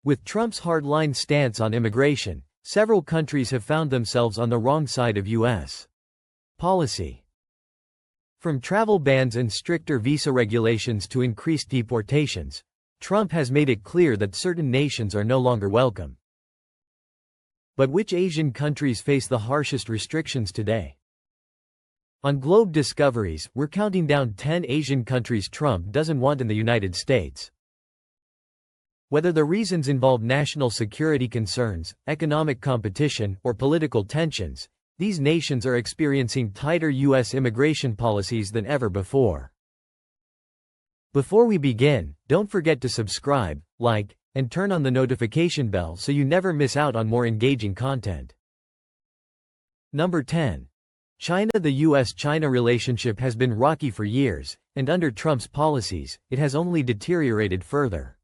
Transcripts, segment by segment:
With Trump's hardline stance on immigration, several countries have found themselves on the wrong side of U.S. policy. From travel bans and stricter visa regulations to increased deportations, Trump has made it clear that certain nations are no longer welcome. But which Asian countries face the harshest restrictions today? On Globe Discoveries, we're counting down 10 Asian countries Trump doesn't want in the United States. Whether the reasons involve national security concerns, economic competition, or political tensions, these nations are experiencing tighter U.S. immigration policies than ever before. Before we begin, don't forget to subscribe, like, and turn on the notification bell so you never miss out on more engaging content. Number 10. China. The U.S.-China relationship has been rocky for years, and under Trump's policies, it has only deteriorated further.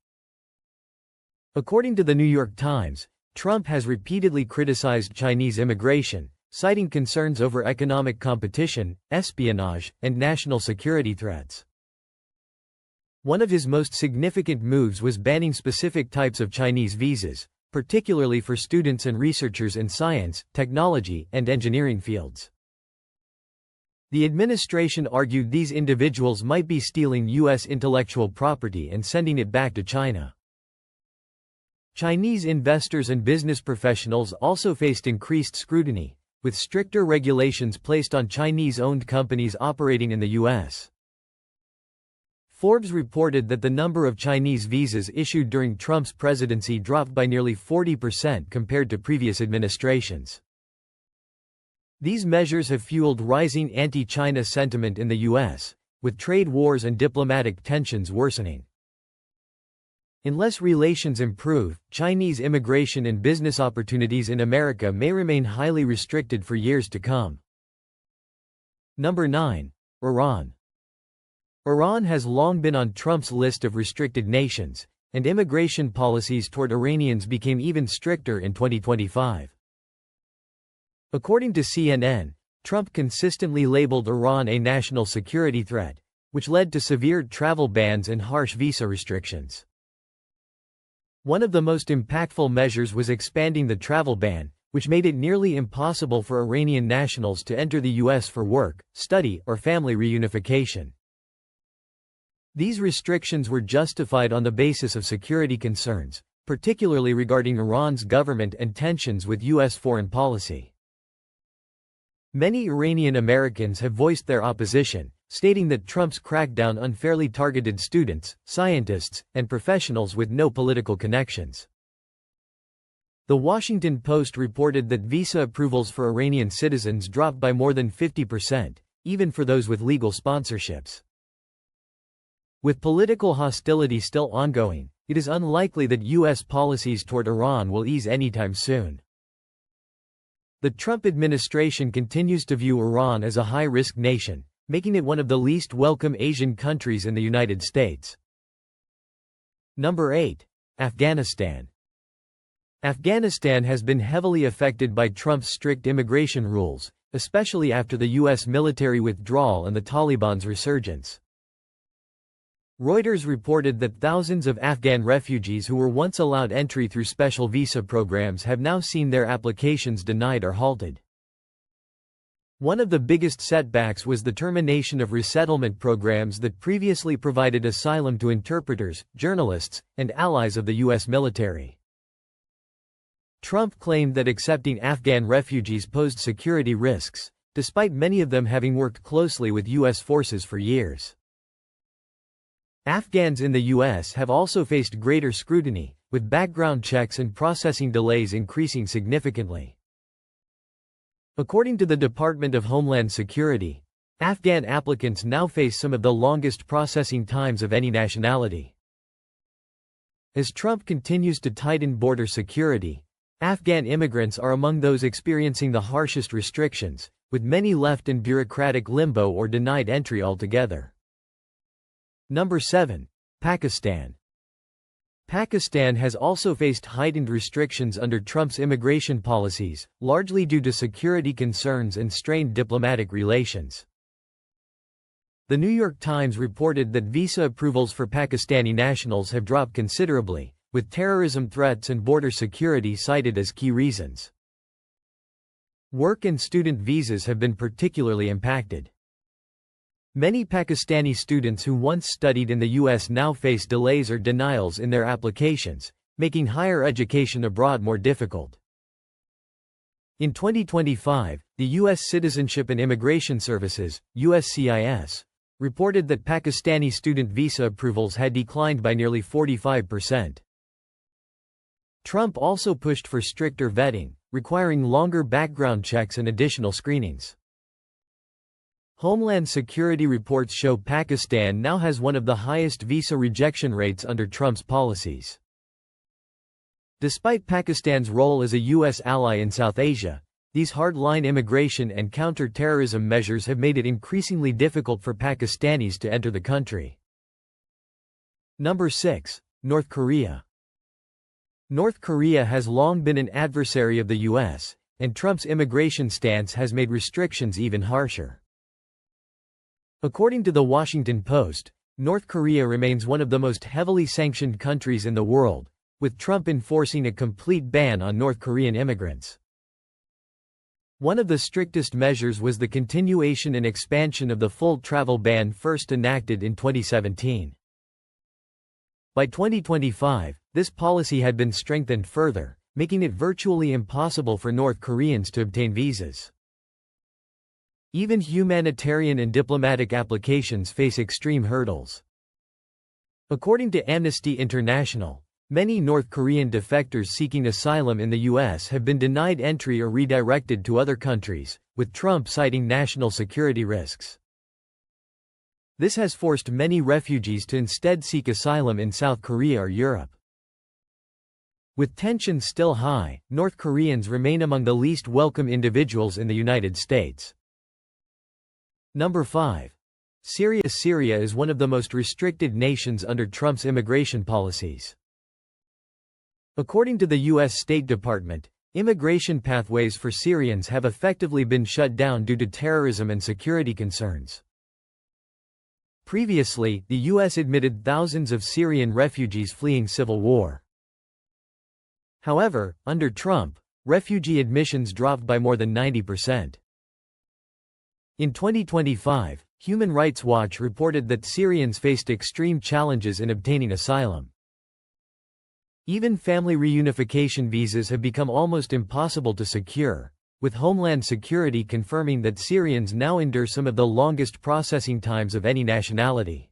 According to the New York Times, Trump has repeatedly criticized Chinese immigration, citing concerns over economic competition, espionage, and national security threats. One of his most significant moves was banning specific types of Chinese visas, particularly for students and researchers in science, technology, and engineering fields. The administration argued these individuals might be stealing U.S. intellectual property and sending it back to China. Chinese investors and business professionals also faced increased scrutiny, with stricter regulations placed on Chinese-owned companies operating in the U.S. Forbes reported that the number of Chinese visas issued during Trump's presidency dropped by nearly 40% compared to previous administrations. These measures have fueled rising anti-China sentiment in the U.S., with trade wars and diplomatic tensions worsening. Unless relations improve, Chinese immigration and business opportunities in America may remain highly restricted for years to come. Number 9. Iran. Iran has long been on Trump's list of restricted nations, and immigration policies toward Iranians became even stricter in 2025. According to CNN, Trump consistently labeled Iran a national security threat, which led to severe travel bans and harsh visa restrictions. One of the most impactful measures was expanding the travel ban, which made it nearly impossible for Iranian nationals to enter the U.S. for work, study, or family reunification. These restrictions were justified on the basis of security concerns, particularly regarding Iran's government and tensions with U.S. foreign policy. Many Iranian Americans have voiced their opposition, stating that Trump's crackdown unfairly targeted students, scientists, and professionals with no political connections. The Washington Post reported that visa approvals for Iranian citizens dropped by more than 50%, even for those with legal sponsorships. With political hostility still ongoing, it is unlikely that U.S. policies toward Iran will ease anytime soon. The Trump administration continues to view Iran as a high-risk nation, making it one of the least welcome Asian countries in the United States. Number 8. Afghanistan. Afghanistan has been heavily affected by Trump's strict immigration rules, especially after the U.S. military withdrawal and the Taliban's resurgence. Reuters reported that thousands of Afghan refugees who were once allowed entry through special visa programs have now seen their applications denied or halted. One of the biggest setbacks was the termination of resettlement programs that previously provided asylum to interpreters, journalists, and allies of the U.S. military. Trump claimed that accepting Afghan refugees posed security risks, despite many of them having worked closely with U.S. forces for years. Afghans in the U.S. have also faced greater scrutiny, with background checks and processing delays increasing significantly. According to the Department of Homeland Security, Afghan applicants now face some of the longest processing times of any nationality. As Trump continues to tighten border security, Afghan immigrants are among those experiencing the harshest restrictions, with many left in bureaucratic limbo or denied entry altogether. Number 7. Pakistan. Pakistan has also faced heightened restrictions under Trump's immigration policies, largely due to security concerns and strained diplomatic relations. The New York Times reported that visa approvals for Pakistani nationals have dropped considerably, with terrorism threats and border security cited as key reasons. Work and student visas have been particularly impacted. Many Pakistani students who once studied in the U.S. now face delays or denials in their applications, making higher education abroad more difficult. In 2025, the U.S. Citizenship and Immigration Services, USCIS, reported that Pakistani student visa approvals had declined by nearly 45%. Trump also pushed for stricter vetting, requiring longer background checks and additional screenings. Homeland Security reports show Pakistan now has one of the highest visa rejection rates under Trump's policies. Despite Pakistan's role as a U.S. ally in South Asia, these hard-line immigration and counter-terrorism measures have made it increasingly difficult for Pakistanis to enter the country. Number 6. North Korea. North Korea has long been an adversary of the U.S., and Trump's immigration stance has made restrictions even harsher. According to The Washington Post, North Korea remains one of the most heavily sanctioned countries in the world, with Trump enforcing a complete ban on North Korean immigrants. One of the strictest measures was the continuation and expansion of the full travel ban first enacted in 2017. By 2025, this policy had been strengthened further, making it virtually impossible for North Koreans to obtain visas. Even humanitarian and diplomatic applications face extreme hurdles. According to Amnesty International, many North Korean defectors seeking asylum in the U.S. have been denied entry or redirected to other countries, with Trump citing national security risks. This has forced many refugees to instead seek asylum in South Korea or Europe. With tensions still high, North Koreans remain among the least welcome individuals in the United States. Number 5. Syria. Syria is one of the most restricted nations under Trump's immigration policies. According to the U.S. State Department, immigration pathways for Syrians have effectively been shut down due to terrorism and security concerns. Previously, the U.S. admitted thousands of Syrian refugees fleeing civil war. However, under Trump, refugee admissions dropped by more than 90%. In 2025, Human Rights Watch reported that Syrians faced extreme challenges in obtaining asylum. Even family reunification visas have become almost impossible to secure, with Homeland Security confirming that Syrians now endure some of the longest processing times of any nationality.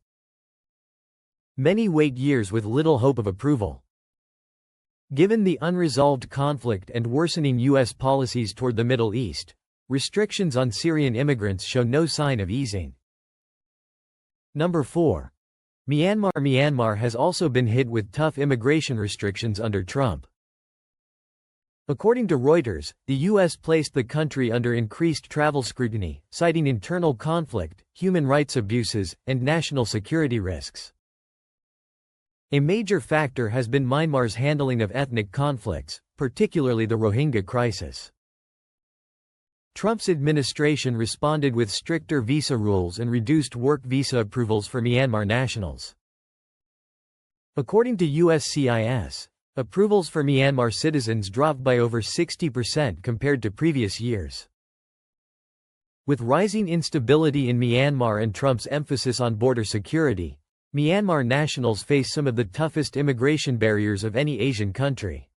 Many wait years with little hope of approval. Given the unresolved conflict and worsening U.S. policies toward the Middle East, restrictions on Syrian immigrants show no sign of easing. Number 4. Myanmar. Myanmar has also been hit with tough immigration restrictions under Trump. According to Reuters, the U.S. placed the country under increased travel scrutiny, citing internal conflict, human rights abuses, and national security risks. A major factor has been Myanmar's handling of ethnic conflicts, particularly the Rohingya crisis. Trump's administration responded with stricter visa rules and reduced work visa approvals for Myanmar nationals. According to USCIS, approvals for Myanmar citizens dropped by over 60% compared to previous years. With rising instability in Myanmar and Trump's emphasis on border security, Myanmar nationals face some of the toughest immigration barriers of any Asian country.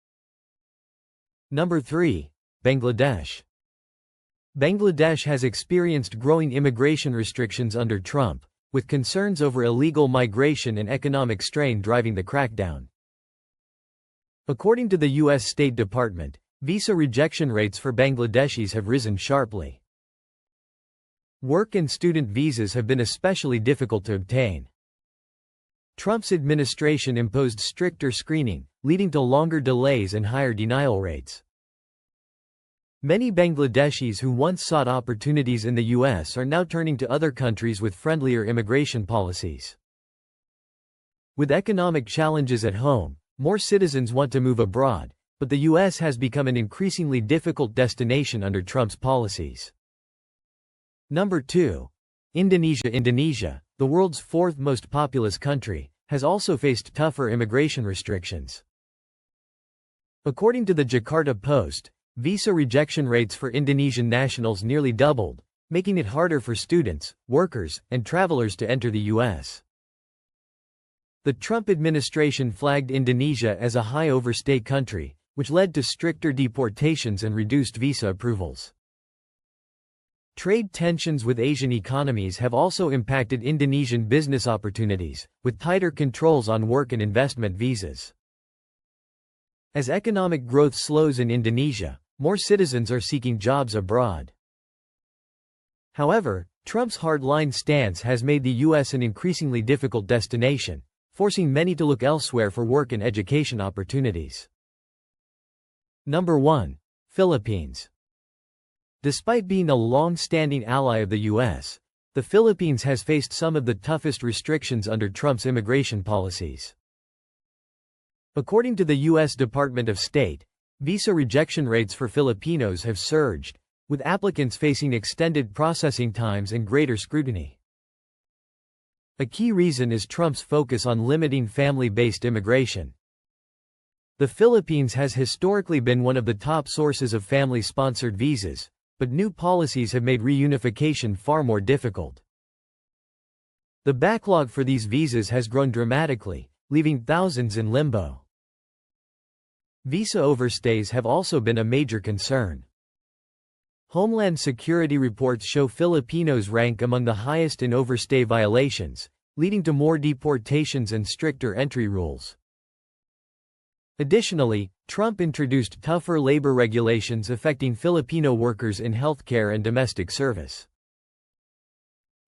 Number 3. Bangladesh. Bangladesh has experienced growing immigration restrictions under Trump, with concerns over illegal migration and economic strain driving the crackdown. According to the U.S. State Department, visa rejection rates for Bangladeshis have risen sharply. Work and student visas have been especially difficult to obtain. Trump's administration imposed stricter screening, leading to longer delays and higher denial rates. Many Bangladeshis who once sought opportunities in the U.S. are now turning to other countries with friendlier immigration policies. With economic challenges at home, more citizens want to move abroad, but the U.S. has become an increasingly difficult destination under Trump's policies. Number 2. Indonesia. Indonesia, the world's fourth most populous country, has also faced tougher immigration restrictions. According to the Jakarta Post, visa rejection rates for Indonesian nationals nearly doubled, making it harder for students, workers, and travelers to enter the U.S. The Trump administration flagged Indonesia as a high overstay country, which led to stricter deportations and reduced visa approvals. Trade tensions with Asian economies have also impacted Indonesian business opportunities, with tighter controls on work and investment visas. As economic growth slows in Indonesia, more citizens are seeking jobs abroad. However, Trump's hardline stance has made the U.S. an increasingly difficult destination, forcing many to look elsewhere for work and education opportunities. Number 1. Philippines. Despite being a long-standing ally of the U.S., the Philippines has faced some of the toughest restrictions under Trump's immigration policies. According to the U.S. Department of State, visa rejection rates for Filipinos have surged, with applicants facing extended processing times and greater scrutiny. A key reason is Trump's focus on limiting family-based immigration. The Philippines has historically been one of the top sources of family-sponsored visas, but new policies have made reunification far more difficult. The backlog for these visas has grown dramatically, leaving thousands in limbo. Visa overstays have also been a major concern. Homeland Security reports show Filipinos rank among the highest in overstay violations, leading to more deportations and stricter entry rules. Additionally, Trump introduced tougher labor regulations affecting Filipino workers in healthcare and domestic service.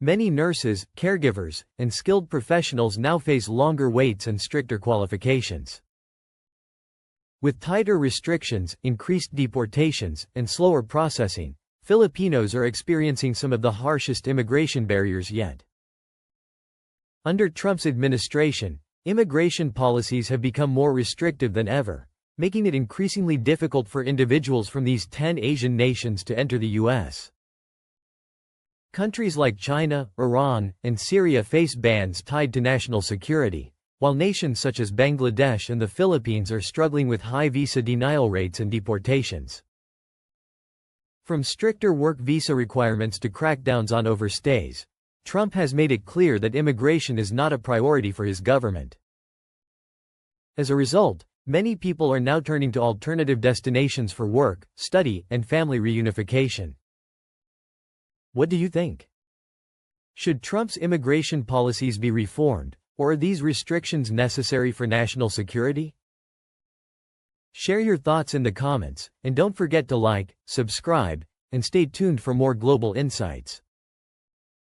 Many nurses, caregivers, and skilled professionals now face longer waits and stricter qualifications. With tighter restrictions, increased deportations, and slower processing, Filipinos are experiencing some of the harshest immigration barriers yet. Under Trump's administration, immigration policies have become more restrictive than ever, making it increasingly difficult for individuals from these 10 Asian nations to enter the U.S. Countries like China, Iran, and Syria face bans tied to national security, while nations such as Bangladesh and the Philippines are struggling with high visa denial rates and deportations. From stricter work visa requirements to crackdowns on overstays, Trump has made it clear that immigration is not a priority for his government. As a result, many people are now turning to alternative destinations for work, study, and family reunification. What do you think? Should Trump's immigration policies be reformed, or are these restrictions necessary for national security? Share your thoughts in the comments, and don't forget to like, subscribe, and stay tuned for more global insights.